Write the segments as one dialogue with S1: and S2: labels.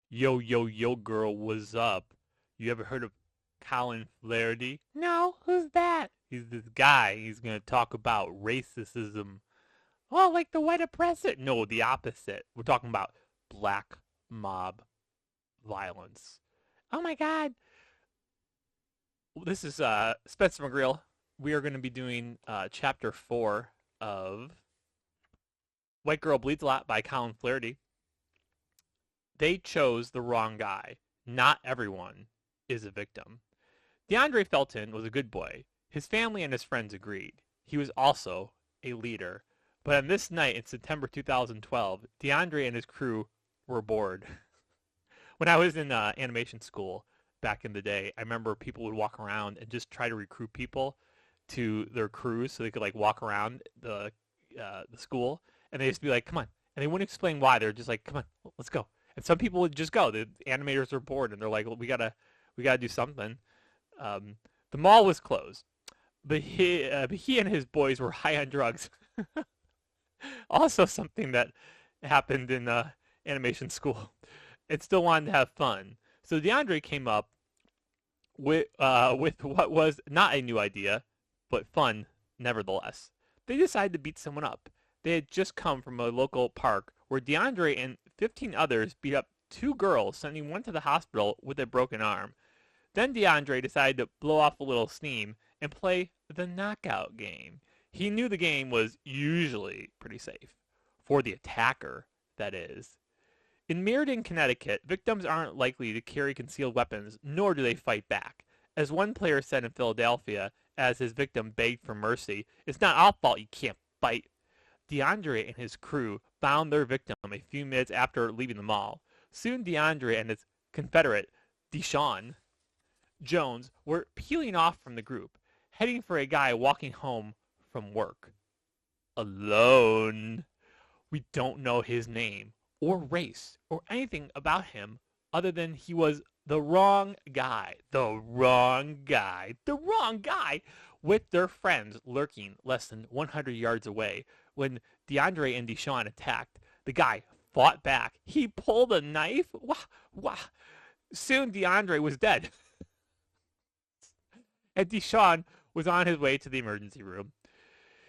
S1: Yo, yo, yo, girl, what's up? You ever heard of Colin Flaherty? No, who's that? He's this guy. He's going to talk about racism. Oh, like the white oppressor? No, the opposite. We're talking about black mob violence. Oh my God. This is Spencer McGreal. We are going to be doing chapter 4 of White Girl Bleeds a Lot by Colin Flaherty. They chose the wrong guy. Not everyone is a victim. DeAndre Felton was a good boy. His family and his friends agreed. He was also a leader. But on this night in September 2012, DeAndre and his crew were bored. When I was in animation school back in the day, I remember people would walk around and just try to recruit people to their crews so they could like walk around the school, and they just be like, "Come on," and they wouldn't explain why. They're just like, "Come on, let's go." And some people would just go. The animators are bored, and they're like, well, "We gotta do something." Um, the mall was closed, but he and his boys were high on drugs. Also, something that happened in animation school. It still wanted to have fun, so DeAndre came up with what was not a new idea, but fun nevertheless. They decided to beat someone up. They had just come from a local park where DeAndre and 15 others beat up two girls, sending one to the hospital with a broken arm. Then DeAndre decided to blow off a little steam and play the knockout game. He knew the game was usually pretty safe. For the attacker, that is. In Meriden, Connecticut, victims aren't likely to carry concealed weapons, nor do they fight back. As one player said in Philadelphia, as his victim begged for mercy, "It's not our fault you can't fight." DeAndre and his crew found their victim a few minutes after leaving the mall. Soon DeAndre and his confederate, Deshaun Jones, were peeling off from the group, heading for a guy walking home from work. Alone. We don't know his name or race or anything about him other than he was the wrong guy. The wrong guy. The wrong guy. With their friends lurking less than 100 yards away. When DeAndre and Deshaun attacked, the guy fought back. He pulled a knife. Wah, wah. Soon DeAndre was dead. And Deshaun was on his way to the emergency room.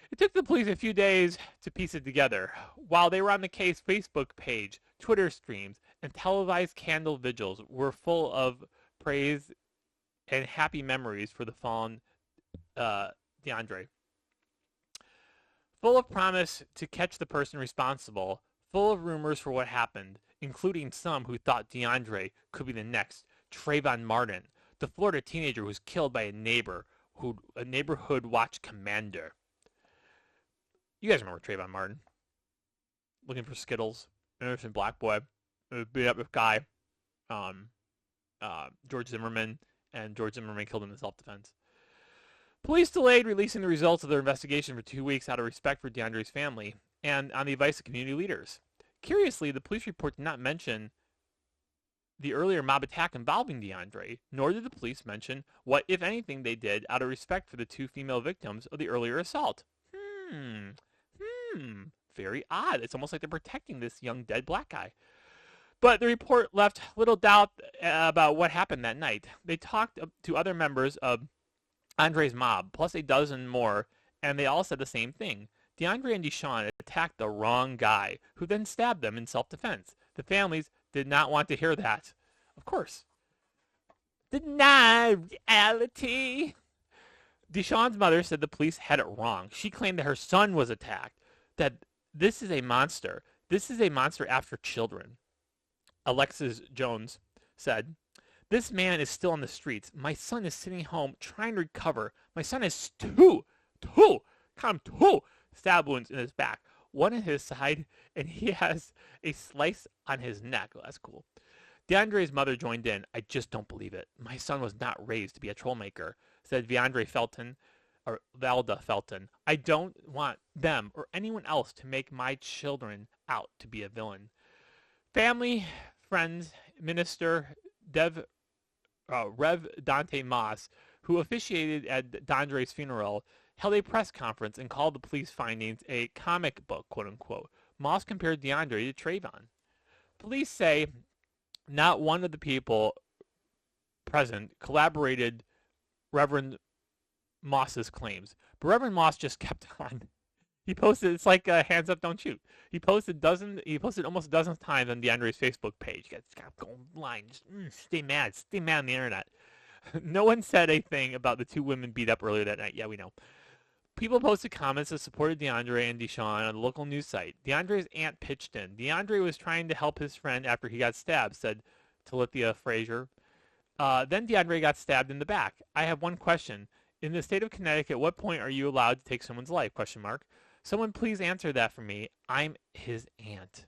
S1: It took the police a few days to piece it together. While they were on the case, Facebook page, Twitter streams, and televised candle vigils were full of praise and happy memories for the fallen DeAndre. Full of promise to catch the person responsible, full of rumors for what happened, including some who thought DeAndre could be the next Trayvon Martin, the Florida teenager who was killed by a neighborhood watch commander. You guys remember Trayvon Martin? Looking for Skittles, innocent black boy, beat up a guy, um, George Zimmerman, and George Zimmerman killed him in self-defense. Police delayed releasing the results of their investigation for 2 weeks out of respect for DeAndre's family and on the advice of community leaders. Curiously, the police report did not mention the earlier mob attack involving DeAndre, nor did the police mention what, if anything, they did out of respect for the two female victims of the earlier assault. Very odd. It's almost like they're protecting this young dead black guy. But the report left little doubt about what happened that night. They talked to other members of Andre's mob, plus a dozen more, and they all said the same thing. DeAndre and Deshaun attacked the wrong guy, who then stabbed them in self-defense. The families did not want to hear that. Of course. Deny reality. Deshaun's mother said the police had it wrong. She claimed that her son was attacked, that this is a monster. This is a monster after children. Alexis Jones said, "This man is still on the streets. My son is sitting home trying to recover. My son has two stab wounds in his back, one in his side, and he has a slice on his neck." Oh, that's cool. DeAndre's mother joined in. "I just don't believe it. My son was not raised to be a trollmaker," said Valda Felton. "I don't want them or anyone else to make my children out to be a villain." Family, friends, Minister Rev Dante Moss, who officiated at DeAndre's funeral, held a press conference and called the police findings a comic book, quote unquote. Moss compared DeAndre to Trayvon. Police say Not one of the people present collaborated Reverend Moss's claims, but Reverend Moss just kept on. He posted, it's like hands up, don't shoot. He posted almost dozens of times on DeAndre's Facebook page. He got going line, just stay mad on the internet. No one said a thing about the two women beat up earlier that night. Yeah, we know. People posted comments that supported DeAndre and Deshaun on the local news site. DeAndre's aunt pitched in. DeAndre was trying to help his friend after he got stabbed, said Talithia Frazier. Then DeAndre got stabbed in the back. I have one question. In the state of Connecticut, at what point are you allowed to take someone's life? ? Someone please answer that for me. I'm his aunt.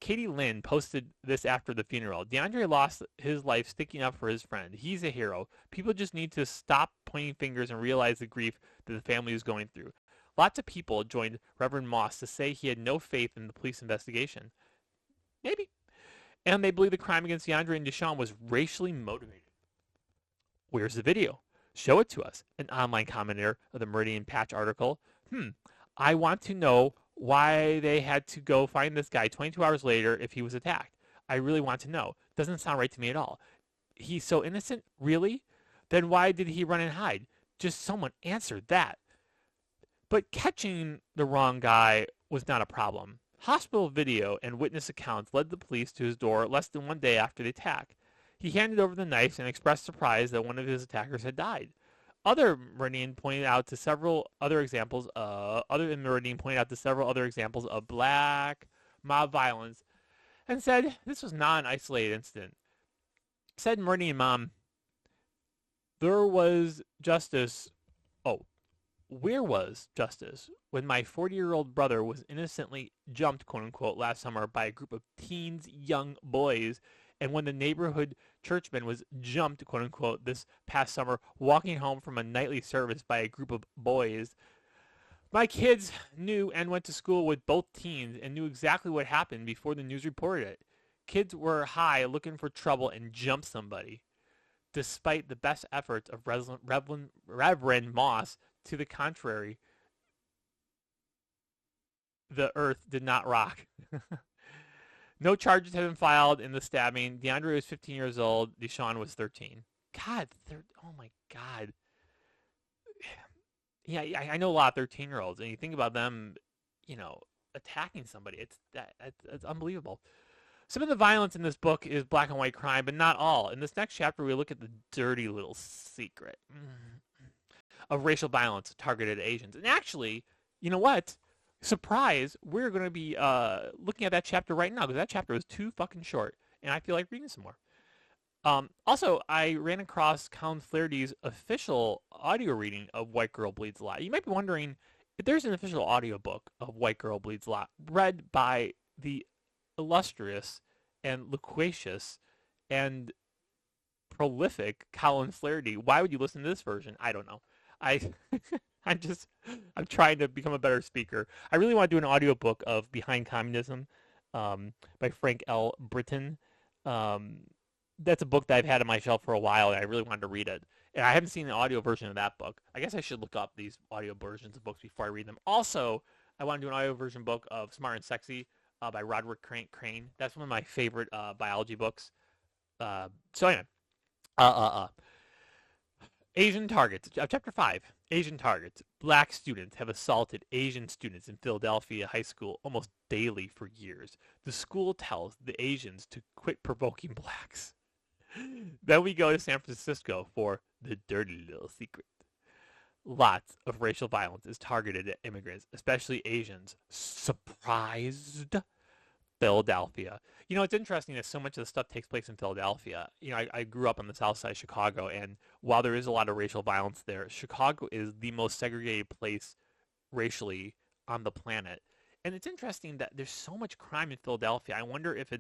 S1: Katie Lynn posted this after the funeral. DeAndre lost his life sticking up for his friend. He's a hero. People just need to stop pointing fingers and realize the grief that the family is going through. Lots of people joined Reverend Moss to say he had no faith in the police investigation. Maybe. And they believe the crime against DeAndre and Deshaun was racially motivated. Where's the video? Show it to us. An online commenter of the Meridian Patch article. I want to know why they had to go find this guy 22 hours later if he was attacked. I really want to know. Doesn't sound right to me at all. He's so innocent? Really? Then why did he run and hide? Just someone answer that. But catching the wrong guy was not a problem. Hospital video and witness accounts led the police to his door less than 1 day after the attack. He handed over the knife and expressed surprise that one of his attackers had died. Other Meridian pointed out to several other examples of black mob violence and said this was not an isolated incident. Said Meridian mom, where was justice when my 40-year-old brother was innocently jumped, quote unquote, last summer by a group of teens, young boys, and when the neighborhood churchman was jumped, quote unquote, this past summer walking home from a nightly service by a group of boys. My kids knew and went to school with both teens and knew exactly what happened before the news reported it. Kids were high looking for trouble and jumped somebody. Despite the best efforts of Reverend Moss, to the contrary, the earth did not rock. No charges have been filed in the stabbing. DeAndre was 15 years old. Deshaun was 13. God, oh my God. Yeah, I know a lot of 13-year-olds, and you think about them, attacking somebody. It's unbelievable. Some of the violence in this book is black and white crime, but not all. In this next chapter, we look at the dirty little secret of racial violence targeted at Asians. And actually, you know what? Surprise, we're going to be looking at that chapter right now because that chapter was too fucking short, and I feel like reading some more. Also, I ran across Colin Flaherty's official audio reading of White Girl Bleeds a Lot. You might be wondering if there's an official audiobook of White Girl Bleeds a Lot read by the illustrious and loquacious and prolific Colin Flaherty. Why would you listen to this version? I don't know. I'm trying to become a better speaker. I really want to do an audiobook of Behind Communism by Frank L. Britton. That's a book that I've had on my shelf for a while, and I really wanted to read it. And I haven't seen an audio version of that book. I guess I should look up these audio versions of books before I read them. Also, I want to do an audio version book of Smart and Sexy by Roderick Crane. That's one of my favorite biology books. So anyway, Asian targets. Chapter 5. Asian targets. Black students have assaulted Asian students in Philadelphia high school almost daily for years. The school tells the Asians to quit provoking blacks. Then we go to San Francisco for the dirty little secret. Lots of racial violence is targeted at immigrants, especially Asians. Surprised? Philadelphia. It's interesting that so much of the stuff takes place in Philadelphia. I grew up on the south side of Chicago, and while there is a lot of racial violence there, Chicago is the most segregated place racially on the planet. And it's interesting that there's so much crime in Philadelphia. I wonder if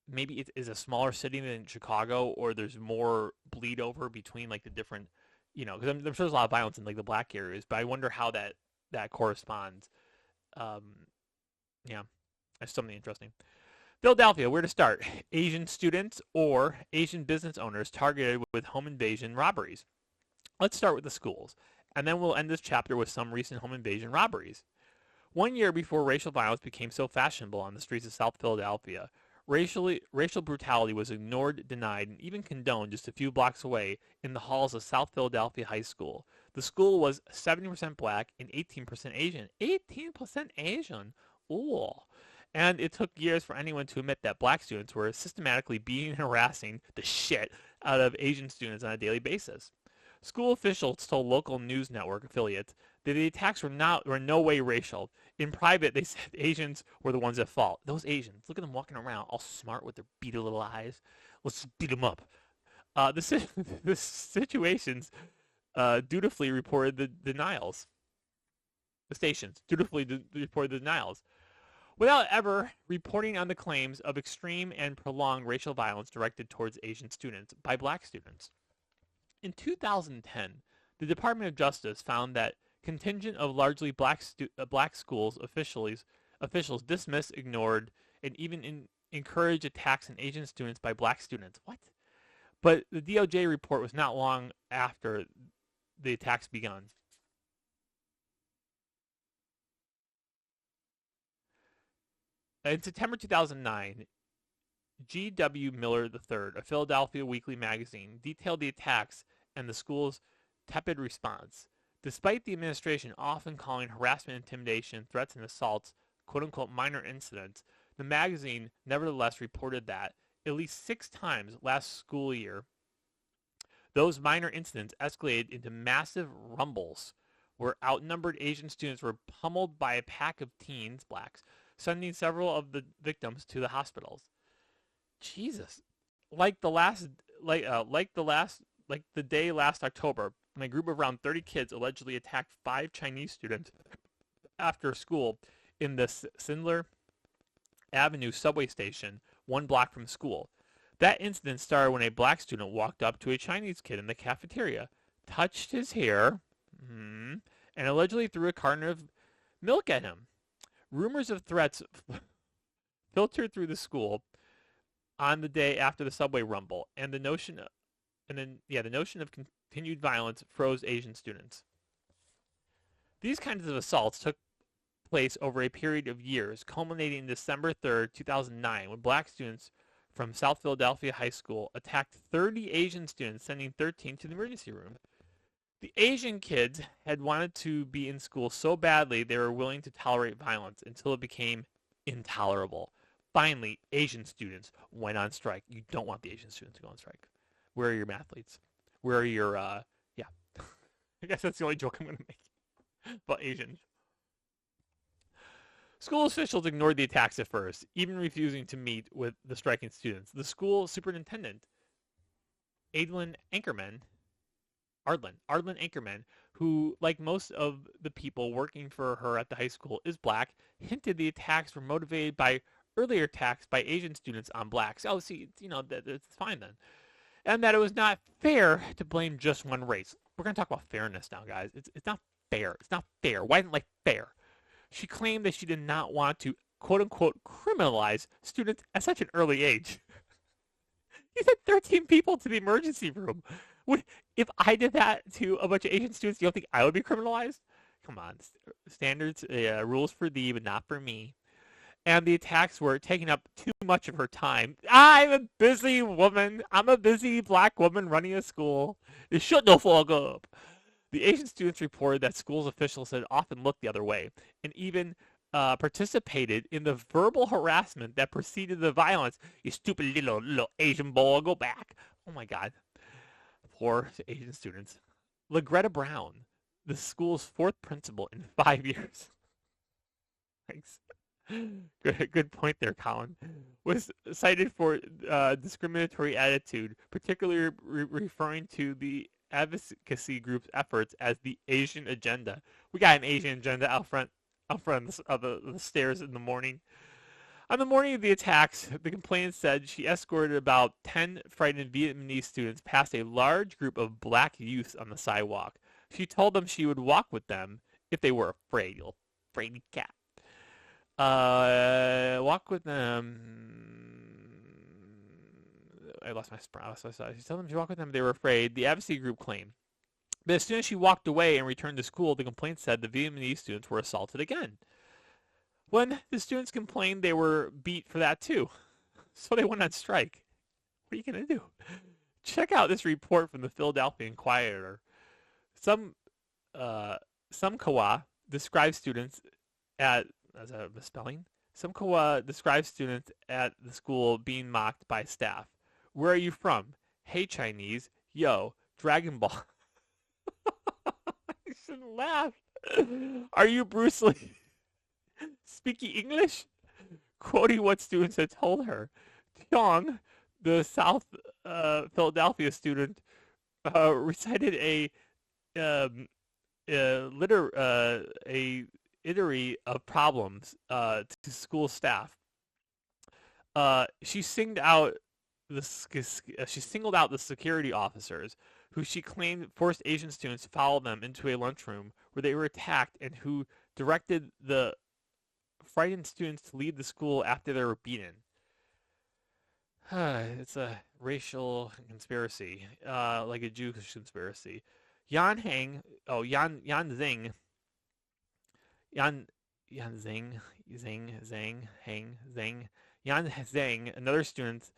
S1: maybe it is a smaller city than Chicago, or there's more bleed over between like the different, because I'm sure there's a lot of violence in like the black areas, but I wonder how that corresponds. Yeah, that's something interesting. Philadelphia, where to start? Asian students or Asian business owners targeted with home invasion robberies. Let's start with the schools, and then we'll end this chapter with some recent home invasion robberies. 1 year before racial violence became so fashionable on the streets of South Philadelphia, Racial brutality was ignored, denied, and even condoned just a few blocks away in the halls of South Philadelphia High School. The school was 70% black and 18% Asian. 18% Asian? Ooh. And it took years for anyone to admit that black students were systematically beating and harassing the shit out of Asian students on a daily basis. School officials told local news network affiliates that the attacks were in no way racial. In private, they said Asians were the ones at fault. Those Asians, look at them walking around all smart with their beady little eyes. Let's just beat them up. The situations dutifully reported the denials. The stations dutifully reported the denials, without ever reporting on the claims of extreme and prolonged racial violence directed towards Asian students by black students. In 2010, the Department of Justice found that contingent of largely black schools officials dismissed, ignored, and even encouraged attacks on Asian students by black students. What? But the DOJ report was not long after the attacks begun. In September 2009, G.W. Miller III, a Philadelphia weekly magazine, detailed the attacks and the school's tepid response. Despite the administration often calling harassment, intimidation, threats, and assaults quote-unquote minor incidents, the magazine nevertheless reported that at least 6 times last school year, those minor incidents escalated into massive rumbles where outnumbered Asian students were pummeled by a pack of teens, blacks, sending several of the victims to the hospitals. Jesus, like the day last October, when a group of around 30 kids allegedly attacked 5 Chinese students after school in the Sindler Avenue subway station, 1 block from school. That incident started when a black student walked up to a Chinese kid in the cafeteria, touched his hair, and allegedly threw a carton of milk at him. Rumors of threats filtered through the school on the day after the subway rumble, and the notion of continued violence froze Asian students. These kinds of assaults took place over a period of years, culminating in December 3rd, 2009, when black students from South Philadelphia High School attacked 30 Asian students, sending 13 to the emergency room. The Asian kids had wanted to be in school so badly they were willing to tolerate violence until it became intolerable. Finally, Asian students went on strike. You don't want the Asian students to go on strike. Where are your mathletes? Where are your, I guess that's the only joke I'm going to make about Asians. School officials ignored the attacks at first, even refusing to meet with the striking students. The school superintendent, Ardlyn Ankerman, who, like most of the people working for her at the high school, is black, hinted the attacks were motivated by earlier attacks by Asian students on blacks. Oh, see, it's fine then. And that it was not fair to blame just one race. We're going to talk about fairness now, guys. It's not fair. It's not fair. Why isn't life fair? She claimed that she did not want to, quote-unquote, criminalize students at such an early age. You sent 13 people to the emergency room. If I did that to a bunch of Asian students, you don't think I would be criminalized? Come on. Standards, rules for thee, but not for me. And the attacks were taking up too much of her time. I'm a busy woman. I'm a busy black woman running a school. It should no fuck up. The Asian students reported that school's officials had often looked the other way and even participated in the verbal harassment that preceded the violence. You stupid little Asian boy, go back. Oh my God. Poor Asian students. LaGretta Brown, the school's 4th principal in 5 years. Thanks. Good point there, Colin. Was cited for discriminatory attitude, particularly referring to the advocacy group's efforts as the Asian agenda. We got an Asian agenda out front of the stairs in the morning. On the morning of the attacks, the complainant said she escorted about 10 frightened Vietnamese students past a large group of black youths on the sidewalk. She told them she would walk with them if they were afraid. You little fraidy cat. Walk with them. I lost my sprout. She told them she walked with them. They were afraid. The advocacy group claimed. But as soon as she walked away and returned to school, the complaint said the Vietnamese students were assaulted again. When the students complained, they were beat for that too. so they went on strike. What are you going to do? Check out this report from the Philadelphia Inquirer. Some some Kawa describes students at as a misspelling. Some Kawa describes students at the school being mocked by staff. Where are you from? Hey Chinese, yo, Dragon Ball. I shouldn't laugh. Are you Bruce Lee? Speaking English? Quoting what students had told her. Tiong, the South Philadelphia student, recited um, a itery of problems to school staff. She singled out the security officers who she claimed forced Asian students to follow them into a lunchroom where they were attacked, and who directed the frightened students to leave the school after they were beaten. It's a racial conspiracy, like a Jewish conspiracy. Yan Zing, Yan Zhang, another student,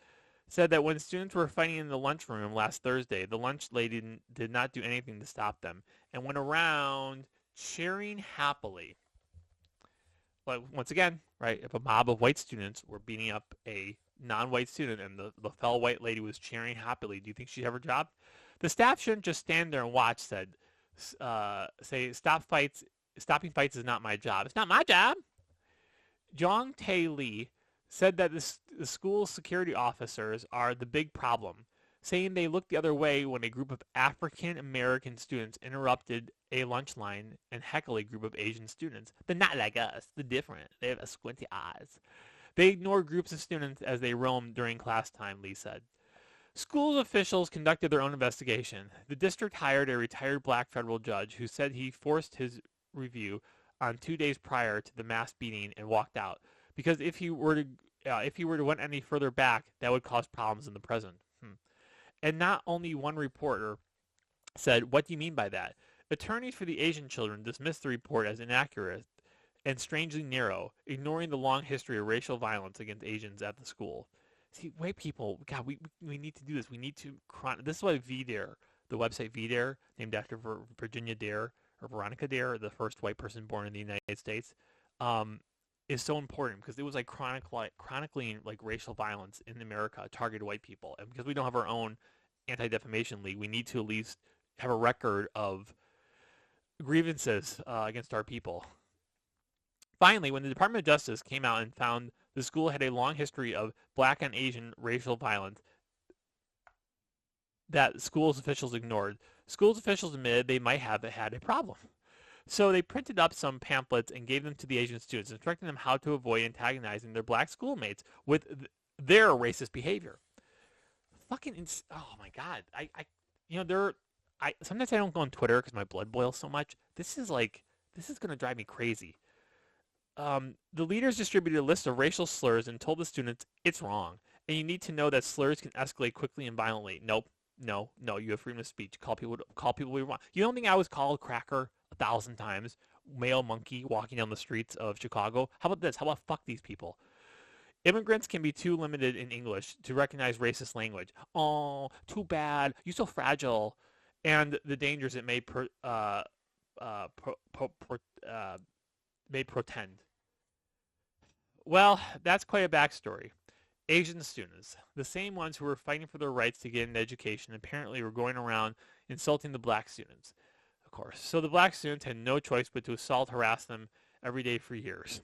S1: said that when students were fighting in the lunchroom last Thursday, the lunch lady did not do anything to stop them and went around cheering happily. But once again, right, if a mob of white students were beating up a non-white student and the fellow white lady was cheering happily, do you think she'd have her job? The staff shouldn't just stand there and watch, stopping fights is not my job. It's not my job. Jong Tae Lee said that the school's security officers are the big problem, saying they looked the other way when a group of African American students interrupted a lunch line and heckled a group of Asian students. They're not like us. They're different. They have squinty eyes. They ignore groups of students as they roam during class time, Lee said. School officials conducted their own investigation. The district hired a retired black federal judge who said he forced his review on 2 days prior to the mass beating and walked out, because if he were to went any further back, that would cause problems in the present. And not only one reporter said, "What do you mean by that?" Attorneys for the Asian children dismissed the report as inaccurate and strangely narrow, ignoring the long history of racial violence against Asians at the school. See, white people, God, we need to do this. We need to this is why VDARE, the website VDARE, named after Virginia Dare or Veronica Dare, the first white person born in the United States, is so important, because it was like chronicling like racial violence in America targeted white people, and because we don't have our own anti-defamation league, we need to at least have a record of grievances against our people. Finally, when the Department of Justice came out and found the school had a long history of black and Asian racial violence that schools officials ignored, schools officials admitted they might have had a problem. So they printed up some pamphlets and gave them to the Asian students, instructing them how to avoid antagonizing their black schoolmates with their racist behavior. Oh my God. Sometimes I don't go on Twitter because my blood boils so much. This is going to drive me crazy. The leaders distributed a list of racial slurs and told the students it's wrong, and you need to know that slurs can escalate quickly and violently. Nope. No, you have freedom of speech. Call people what you want. You don't think I was called cracker 1,000 times? Male monkey walking down the streets of Chicago? How about this? How about fuck these people? Immigrants can be too limited in English to recognize racist language. Oh, too bad. You're so fragile. And the dangers it may portend. Well, that's quite a backstory. Asian students, the same ones who were fighting for their rights to get an education, apparently were going around insulting the black students, of course. So the black students had no choice but to harass them every day for years.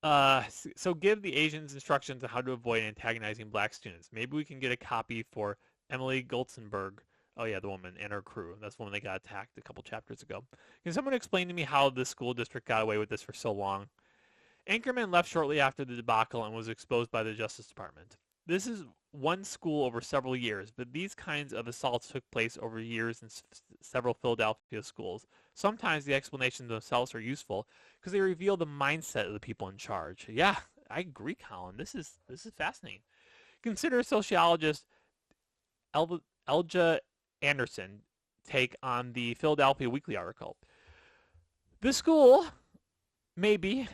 S1: So give the Asians instructions on how to avoid antagonizing black students. Maybe we can get a copy for Emily Goltzenberg. Oh yeah, the woman and her crew. That's the woman that got attacked a couple chapters ago. Can someone explain to me how the school district got away with this for so long? Anchorman left shortly after the debacle and was exposed by the Justice Department. This is one school over several years, but these kinds of assaults took place over years in several Philadelphia schools. Sometimes the explanations themselves are useful because they reveal the mindset of the people in charge. Yeah, I agree, Colin. This is fascinating. Consider sociologist Elja Anderson take on the Philadelphia Weekly article. The school maybe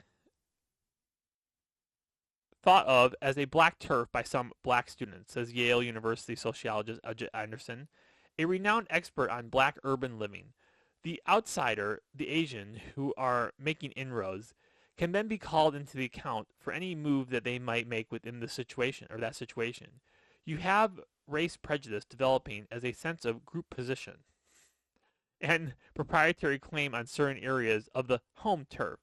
S1: thought of as a black turf by some black students, says Yale University sociologist Ajit Anderson, a renowned expert on black urban living. The outsider, the Asian, who are making inroads, can then be called into the account for any move that they might make within the situation or that situation. You have race prejudice developing as a sense of group position and proprietary claim on certain areas of the home turf.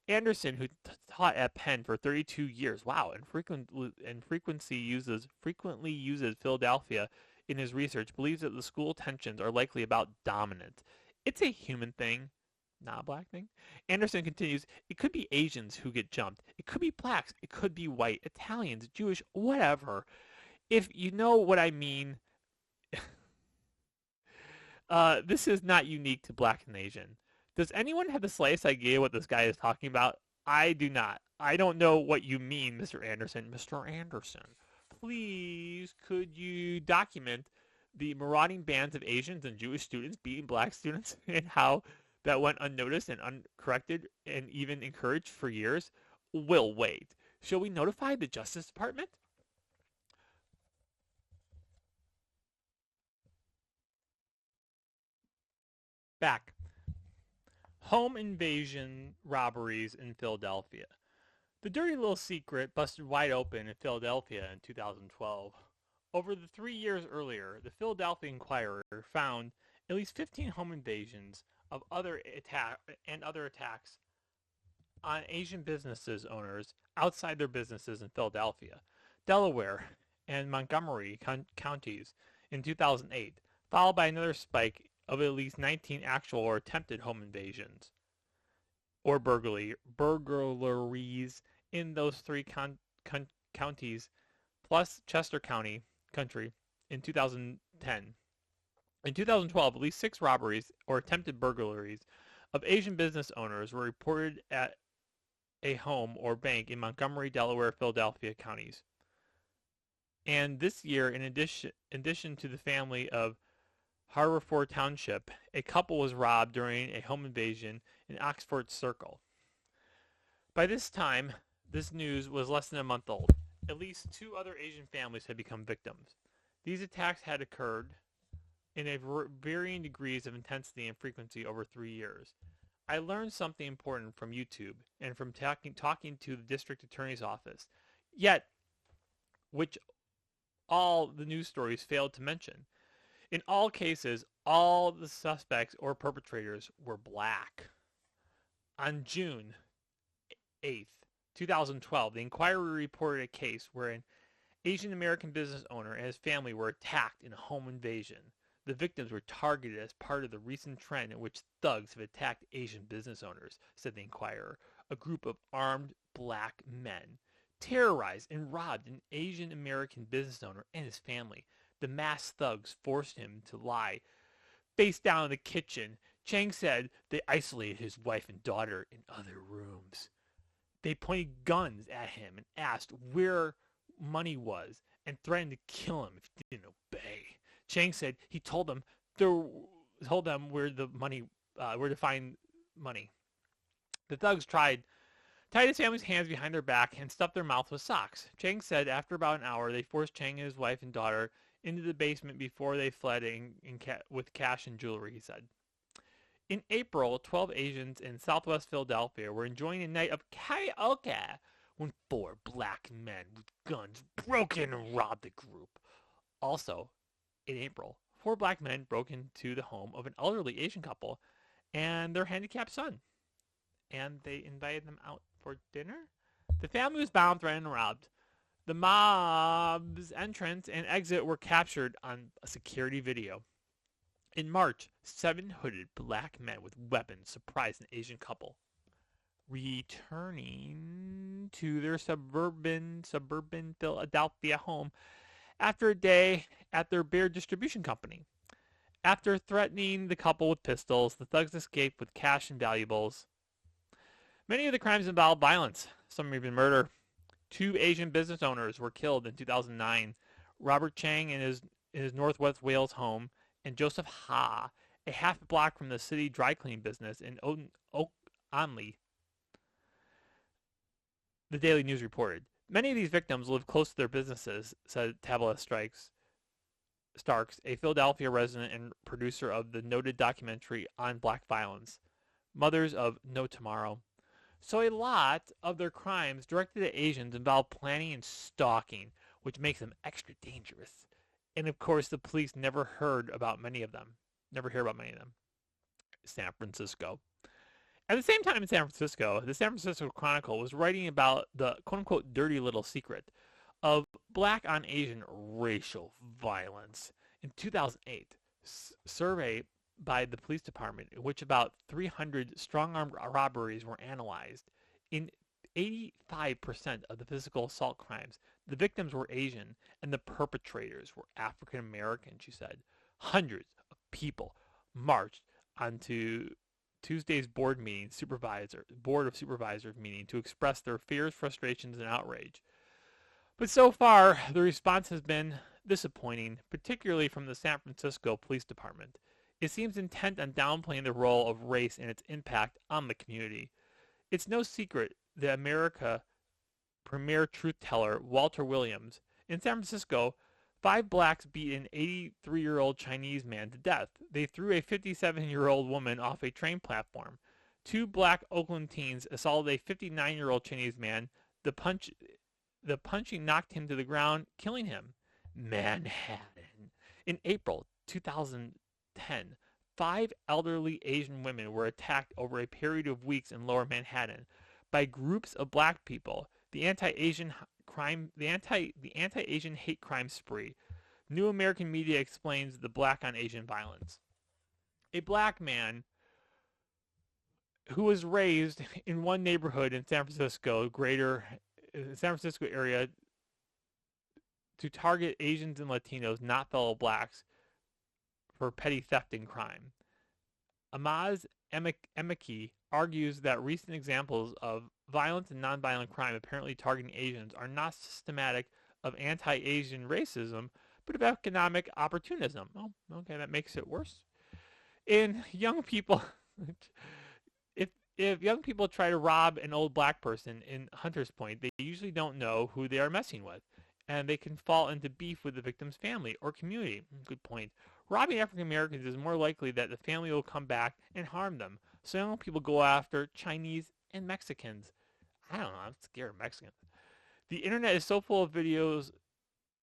S1: Anderson, who taught at Penn for 32 years, wow, and frequently uses Philadelphia in his research, believes that the school tensions are likely about dominance. It's a human thing, not a black thing. Anderson continues, it could be Asians who get jumped. It could be blacks. It could be white, Italians, Jewish, whatever. If you know what I mean, this is not unique to black and Asian. Does anyone have the slightest idea what this guy is talking about? I do not. I don't know what you mean, Mr. Anderson. Mr. Anderson, please could you document the marauding bands of Asians and Jewish students beating black students and how that went unnoticed and uncorrected and even encouraged for years? We'll wait. Shall we notify the Justice Department? Back. Home invasion robberies in Philadelphia. The dirty little secret busted wide open in Philadelphia in 2012. Over the 3 years earlier, the Philadelphia Inquirer found at least 15 home invasions of other attacks on Asian businesses owners outside their businesses in Philadelphia, Delaware, and Montgomery counties in 2008, followed by another spike of at least 19 actual or attempted home invasions or burglaries in those three counties, plus Chester County country in 2010. In 2012, at least 6 robberies or attempted burglaries of Asian business owners were reported at a home or bank in Montgomery, Delaware, Philadelphia counties. And this year, in addition to the family of Haverford Township, a couple was robbed during a home invasion in Oxford Circle. By this time, this news was less than a month old. At least 2 other Asian families had become victims. These attacks had occurred in a varying degrees of intensity and frequency over 3 years. I learned something important from YouTube and from talking to the district attorney's office, yet which all the news stories failed to mention. In all cases, all the suspects or perpetrators were black. On June 8th, 2012, the Inquirer reported a case where an Asian American business owner and his family were attacked in a home invasion. The victims were targeted as part of the recent trend in which thugs have attacked Asian business owners, said the Inquirer. A group of armed black men terrorized and robbed an Asian American business owner and his family. The masked thugs forced him to lie face down in the kitchen. Chang said they isolated his wife and daughter in other rooms. They pointed guns at him and asked where money was and threatened to kill him if he didn't obey. Chang said he told them where to find money. The thugs tied his family's hands behind their back and stuffed their mouth with socks. Chang said after about an hour, they forced Chang and his wife and daughter into the basement before they fled with cash and jewelry, he said. In April, 12 Asians in southwest Philadelphia were enjoying a night of karaoke when 4 black men with guns broke in and robbed the group. Also, in April, 4 black men broke into the home of an elderly Asian couple and their handicapped son, and they invited them out for dinner. The family was bound, threatened, and robbed. The mob's entrance and exit were captured on a security video. In March, 7 hooded black men with weapons surprised an Asian couple returning to their suburban Philadelphia home after a day at their beer distribution company. After threatening the couple with pistols, the thugs escaped with cash and valuables. Many of the crimes involved violence, some even murder. 2 Asian business owners were killed in 2009. Robert Chang in his Northwest Wales home, and Joseph Ha, a half block from the city dry cleaning business in Oak Onley. The Daily News reported. Many of these victims live close to their businesses, said Tabitha Starks, a Philadelphia resident and producer of the noted documentary on black violence, Mothers of No Tomorrow. So a lot of their crimes directed at Asians involve planning and stalking, which makes them extra dangerous. And of course, the police never heard about many of them. Never hear about many of them. San Francisco. At the same time in San Francisco, the San Francisco Chronicle was writing about the quote-unquote dirty little secret of black on Asian racial violence. In 2008, survey by the police department in which about 300 strong-arm robberies were analyzed. In 85% of the physical assault crimes, the victims were Asian and the perpetrators were African American, she said. Hundreds of people marched onto Tuesday's board of supervisors meeting to express their fears, frustrations, and outrage. But so far, the response has been disappointing, particularly from the San Francisco Police Department. It seems intent on downplaying the role of race and its impact on the community. It's no secret that America premier truth teller Walter Williams in San Francisco, 5 blacks beat an 83-year-old Chinese man to death. They threw a 57-year-old woman off a train platform. 2 black Oakland teens assaulted a 59-year-old Chinese man. The punching knocked him to the ground, killing him. Manhattan. In April 2010, 5 elderly Asian women were attacked over a period of weeks in Lower Manhattan by groups of black people. The anti-Asian hate crime spree. New American Media explains the black on Asian violence. A black man who was raised in one neighborhood in San Francisco area to target Asians and Latinos, not fellow blacks, for petty theft and crime. Amaz Emeki argues that recent examples of violence and nonviolent crime apparently targeting Asians are not systematic of anti-Asian racism, but of economic opportunism. Oh, okay, that makes it worse. In young people, if young people try to rob an old black person in Hunters Point, they usually don't know who they are messing with, and they can fall into beef with the victim's family or community. Good point. Robbing African Americans is more likely that the family will come back and harm them. So young people go after Chinese and Mexicans. I don't know, I'm scared of Mexicans. The internet is so full of videos,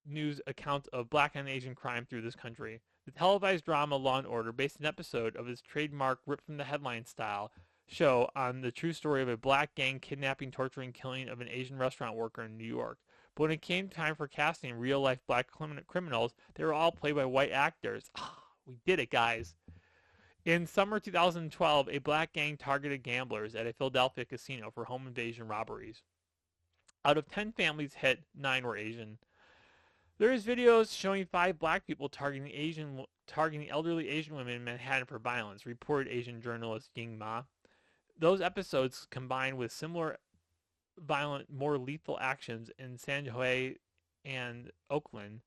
S1: news accounts of black and Asian crime through this country. The televised drama Law & Order based an episode of its trademark ripped from the headline style show on the true story of a black gang kidnapping, torturing, killing of an Asian restaurant worker in New York. But when it came time for casting real-life black criminals, they were all played by white actors. We did it, guys. In summer 2012, a black gang targeted gamblers at a Philadelphia casino for home invasion robberies. Out of 10 families hit, 9 were Asian. There is videos showing 5 black people targeting elderly Asian women in Manhattan for violence, reported Asian journalist Ying Ma. Those episodes, combined with similar violent, more lethal actions in San Jose and Oakland,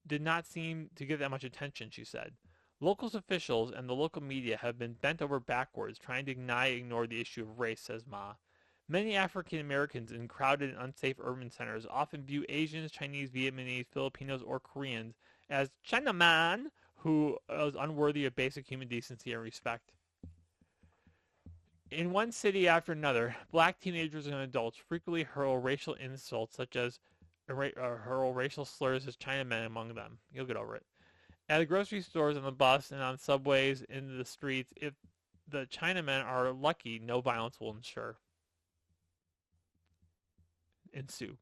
S1: did not seem to get that much attention, she said. Local officials and the local media have been bent over backwards trying to ignore the issue of race, says Ma. Many African Americans in crowded and unsafe urban centers often view Asians, Chinese, Vietnamese, Filipinos, or Koreans as Chinaman who is unworthy of basic human decency and respect. In one city after another, black teenagers and adults frequently hurl racial insults such as hurl racial slurs as Chinamen among them. You'll get over it. At the grocery stores, on the bus, and on subways, in the streets, if the Chinamen are lucky, no violence will ensue.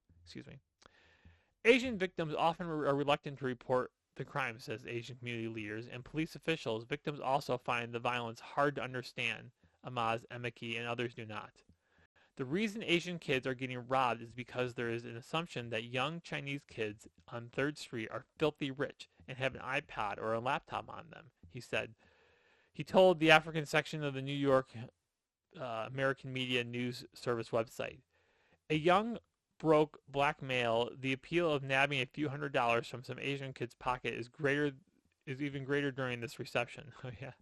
S1: Asian victims often are reluctant to report the crime, says Asian community leaders, and police officials. Victims also find the violence hard to understand. Amaz Emeki and others do not. The reason Asian kids are getting robbed is because there is an assumption that young Chinese kids on 3rd Street are filthy rich and have an iPad or a laptop on them, he said. He told the African section of the New York American Media News Service website. A young, broke black male, the appeal of nabbing a few $100s from some Asian kid's pocket is even greater during this recession. Oh yeah.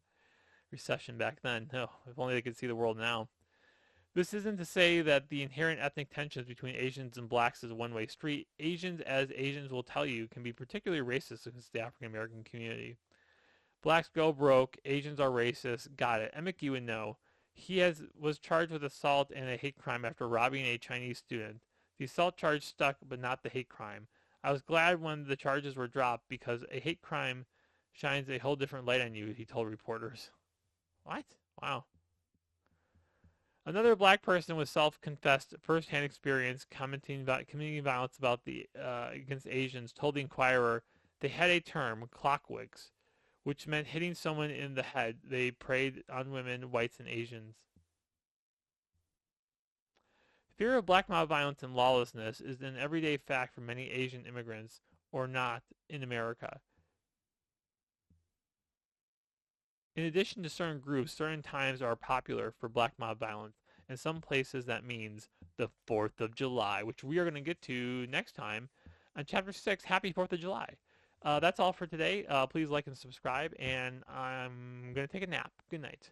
S1: Recession back then. Oh, if only they could see the world now. This isn't to say that the inherent ethnic tensions between Asians and blacks is a one-way street. Asians, as Asians will tell you, can be particularly racist against the African American community. Blacks go broke, Asians are racist. Got it. Emmett would know. Was charged with assault and a hate crime after robbing a Chinese student. The assault charge stuck, but not the hate crime. I was glad when the charges were dropped because a hate crime shines a whole different light on you, he told reporters. What? Wow. Another black person with self-confessed first-hand experience commenting about community violence against Asians told the Inquirer they had a term, clockwigs, which meant hitting someone in the head. They preyed on women, whites, and Asians. Fear of black mob violence and lawlessness is an everyday fact for many Asian immigrants, or not, in America. In addition to certain groups, certain times are popular for black mob violence. In some places that means the 4th of July, which we are going to get to next time on Chapter 6. Happy 4th of July. That's all for today. Please like and subscribe, and I'm going to take a nap. Good night.